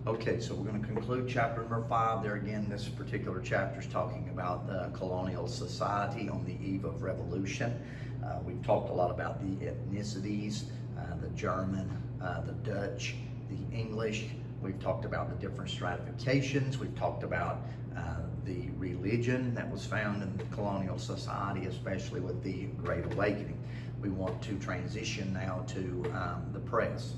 Okay, so we're going to conclude chapter number 5. There again, this particular chapter is talking about colonial society on the eve of revolution. We've talked a lot about the ethnicities, the German, the Dutch, the English. We've talked about the different stratifications. We've talked about the religion that was found in the colonial society, especially with the Great Awakening. We want to transition now to the press.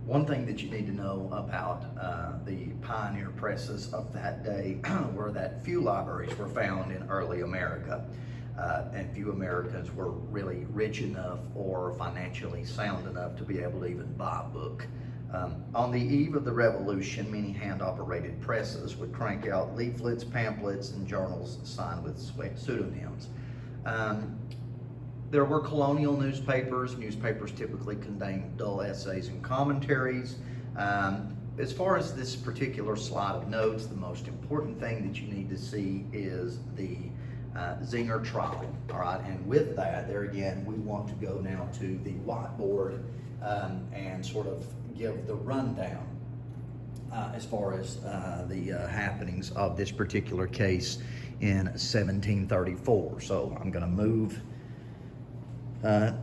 One thing that you need to know about the pioneer presses of that day were that few libraries were found in early America, and few Americans were really rich enough or financially sound enough to be able to even buy a book. On the eve of the Revolution, many hand-operated presses would crank out leaflets, pamphlets, and journals signed with pseudonyms. There were colonial newspapers. Newspapers typically contained dull essays and commentaries. As far as this particular slide of notes, the most important thing that you need to see is the Zenger trial. All right, and with that, there again, we want to go now to the whiteboard and sort of give the rundown as far as the happenings of this particular case in 1734. So I'm going to move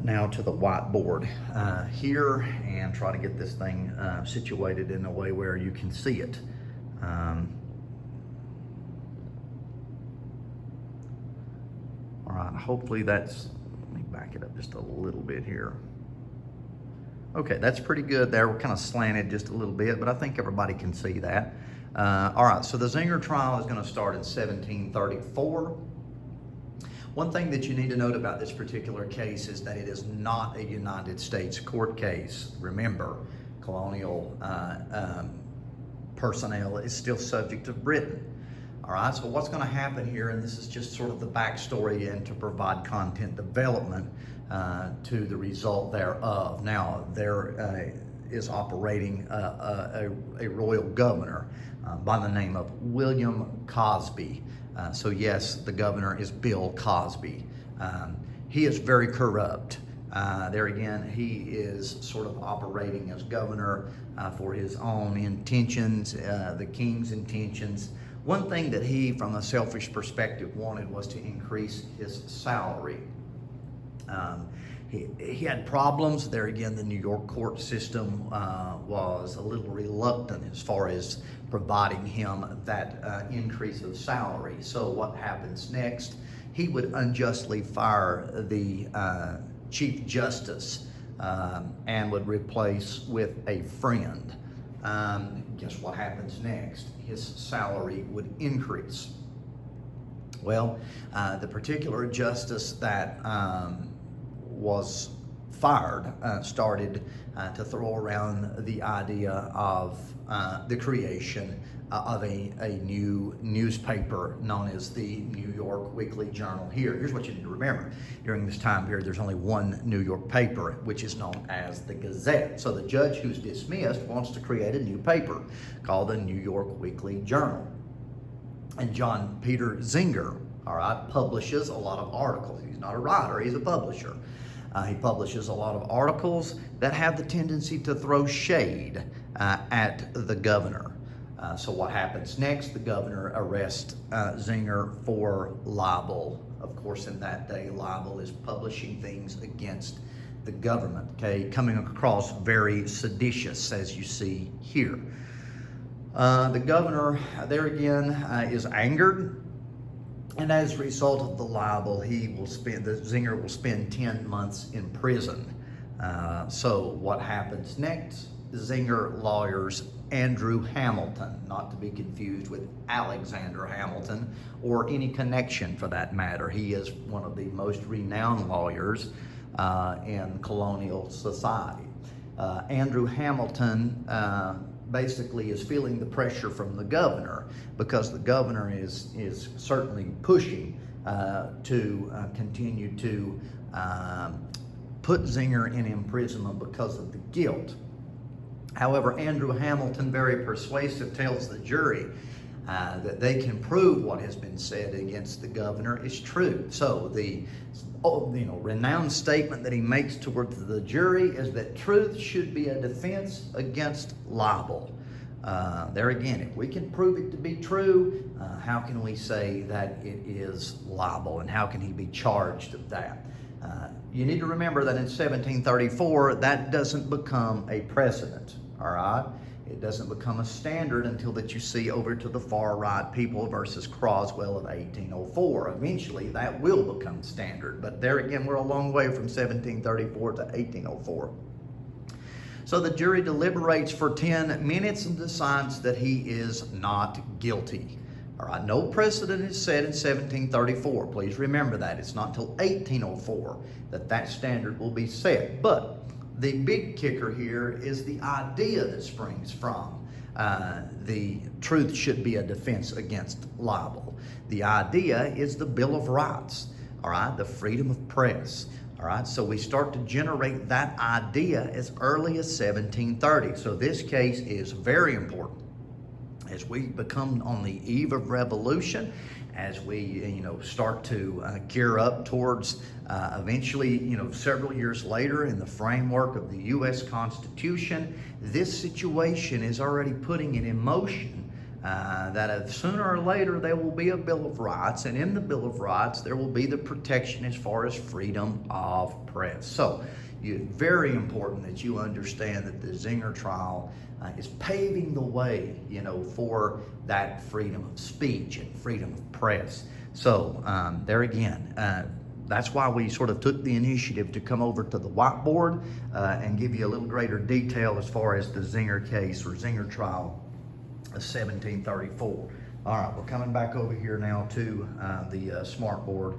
now to the whiteboard here and try to get this thing situated in a way where you can see it. All right, hopefully that's, let me back it up just a little bit here. Okay, that's pretty good there. We're kind of slanted just a little bit, but I think everybody can see that. All right, so the Zenger trial is going to start in 1734. One thing that you need to note about this particular case is that it is not a United States court case. Remember, colonial personnel is still subject to Britain. All right, so what's going to happen here, and this is just sort of the backstory and to provide content development to the result thereof. Now, there is operating a royal governor by the name of William Cosby. So yes, the governor is Bill Cosby. He is very corrupt. There again, he is sort of operating as governor for his own intentions, the king's intentions. One thing that he, from a selfish perspective, wanted was to increase his salary. He had problems. There again, the New York court system was a little reluctant as far as providing him that increase of salary. So what happens next? He would unjustly fire the Chief Justice and would replace with a friend. Guess what happens next? His salary would increase. Well, the particular justice that was fired started to throw around the idea of the creation of a new newspaper known as the New York Weekly Journal. Here's what you need to remember. During this time period, there's only one New York paper, which is known as the Gazette. So the judge who's dismissed wants to create a new paper called the New York Weekly Journal. And John Peter Zenger, all right, publishes a lot of articles. He's not a writer, he's a publisher. He publishes a lot of articles that have the tendency to throw shade at the governor. So what happens next? The governor arrests Zenger for libel. Of course, in that day, libel is publishing things against the government, okay? Coming across very seditious, as you see here. The governor, there again, is angered. And as a result of the libel, Zenger will spend 10 months in prison. So what happens next? Zenger lawyers Andrew Hamilton, not to be confused with Alexander Hamilton or any connection for that matter. He is one of the most renowned lawyers in colonial society. Andrew Hamilton basically is feeling the pressure from the governor because the governor is certainly pushing to continue to put Zenger in imprisonment because of the guilt. However, Andrew Hamilton, very persuasive, tells the jury that they can prove what has been said against the governor is true. So the renowned statement that he makes towards the jury is that truth should be a defense against libel. There again, if we can prove it to be true, how can we say that it is libel, and how can he be charged of that? You need to remember that in 1734, that doesn't become a precedent, all right? It doesn't become a standard until that you see over to the far right, People versus Croswell of 1804. Eventually, that will become standard, but there again, we're a long way from 1734 to 1804. So the jury deliberates for 10 minutes and decides that he is not guilty. All right, no precedent is set in 1734. Please remember that. It's not until 1804 that that standard will be set. But the big kicker here is the idea that springs from the truth should be a defense against libel. The idea is the Bill of Rights, all right, the freedom of press. All right, so we start to generate that idea as early as 1730. So this case is very important as we become on the eve of revolution, as we start to gear up towards eventually several years later in the framework of the U.S. Constitution. This situation is already putting it in motion. That sooner or later there will be a Bill of Rights, and in the Bill of Rights there will be the protection as far as freedom of press. So very important that you understand that the Zenger trial is paving the way, for that freedom of speech and freedom of press. So there again, that's why we sort of took the initiative to come over to the whiteboard and give you a little greater detail as far as the Zenger case or Zenger trial of 1734. All right, we're coming back over here now to the smart board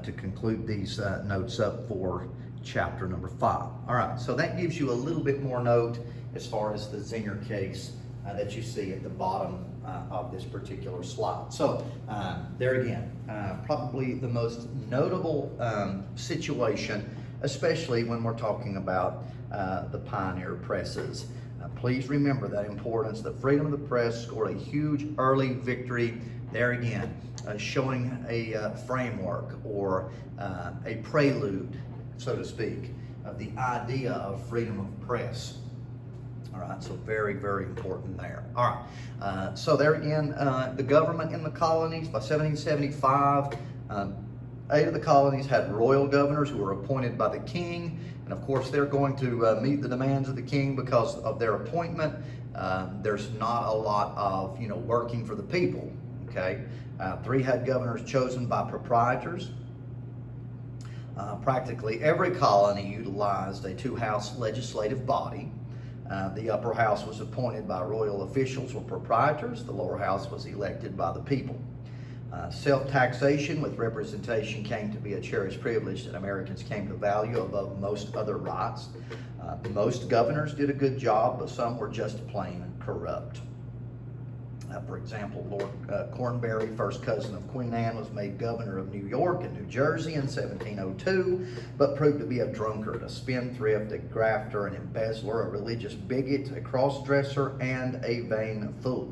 to conclude these notes up for chapter number 5. All right, so that gives you a little bit more note as far as the Zenger case that you see at the bottom of this particular slide. So there again, probably the most notable situation, especially when we're talking about the pioneer presses. Please remember that importance. The freedom of the press scored a huge early victory. There again, showing a framework or a prelude, so to speak, of the idea of freedom of press. All right, so very, very important there. All right, so there again, the government in the colonies by 1775, 8 of the colonies had royal governors who were appointed by the king. And of course, they're going to meet the demands of the king because of their appointment. There's not a lot of, working for the people, okay? 3 had governors chosen by proprietors. Practically every colony utilized a 2-house legislative body. The upper house was appointed by royal officials or proprietors. The lower house was elected by the people. Self-taxation with representation came to be a cherished privilege that Americans came to value above most other rights. Most governors did a good job, but some were just plain corrupt. For example, Lord Cornbury, first cousin of Queen Anne, was made governor of New York and New Jersey in 1702, but proved to be a drunkard, a spendthrift, a grafter, an embezzler, a religious bigot, a cross-dresser, and a vain fool.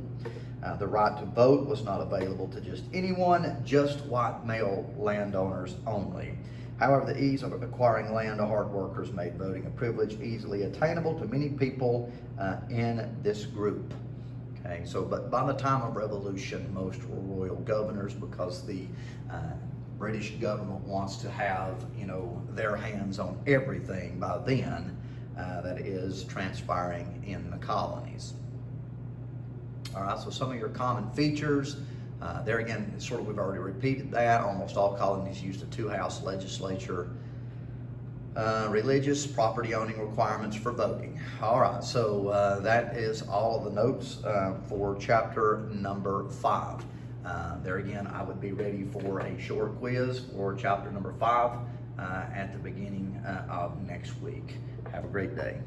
The right to vote was not available to just anyone, just white male landowners only. However, the ease of acquiring land to hard workers made voting a privilege easily attainable to many people in this group. Okay, so but by the time of Revolution, most were royal governors because the British government wants to have, their hands on everything by then that is transpiring in the colonies. All right, so some of your common features, there again, sort of we've already repeated that. Almost all colonies used a 2-house legislature. Religious property owning requirements for voting. All right, so that is all of the notes for chapter number 5. There again, I would be ready for a short quiz for chapter number 5 at the beginning of next week. Have a great day.